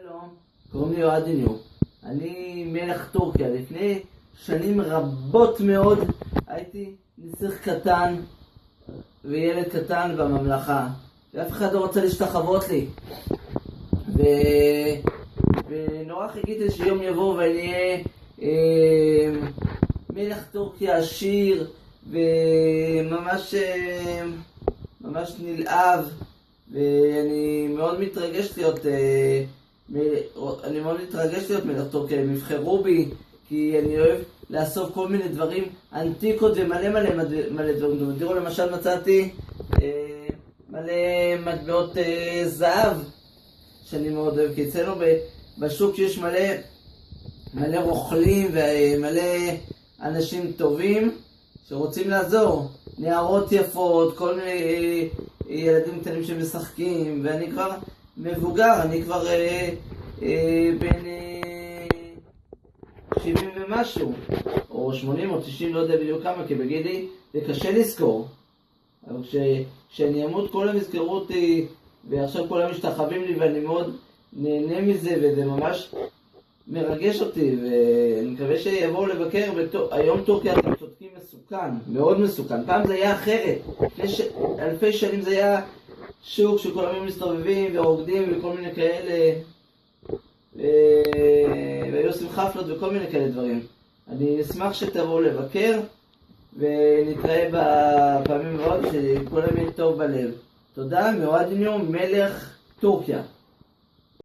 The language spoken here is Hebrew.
שלום, קוראים לי אוהד דיניו. אני מלך טורקיה. לפני שנים רבות מאוד הייתי נסיך קטן וילד קטן בממלכה, ואף אחד לא רוצה להשתחוות לי. ונורא חיכיתי שיום יבוא ואני אהיה מלך טורקיה עשיר וממש נלהב, ואני מאוד מתרגש להיות מלך טורקיה. הם יבחרו בי כי אני אוהב לאסוף כל מיני דברים אנטיקות ומלא דברים. תראו, למשל מצאתי מלא מטבעות זהב שאני מאוד אוהב, כי אצלנו בשוק יש מלא רוכלים ומלא אנשים טובים שרוצים לעזור, נערות יפות, כל מיני ילדים קטנים שמשחקים, ואני כבר מבוגר, אני כבר בן 70 ומשהו, או 80 או 90, לא יודע בדיוק כמה, כי בגילי זה קשה לזכור. אבל כשאני אמות כולם יזכרו אותי, ועכשיו כולם משתחווים לי ואני מאוד נהנה מזה, וזה ממש מרגש אותי, ואני מקווה שיבואו לבקר. היום טורקיה, אתם צודקים, מסוכן, מאוד מסוכן. פעם זה היה אחרת, לפני אלפי שנים זה היה שוק שכולם מסתובבים ורוקדים וכל מיני כאלה, והיו עושים חפלות וכל מיני כאלה דברים. אני אשמח שתבואו לבקר, ונתראה בפעמים הבאות, שכולם יהיה טוב בלב. תודה, מאוהד דיניו, מלך טורקיה.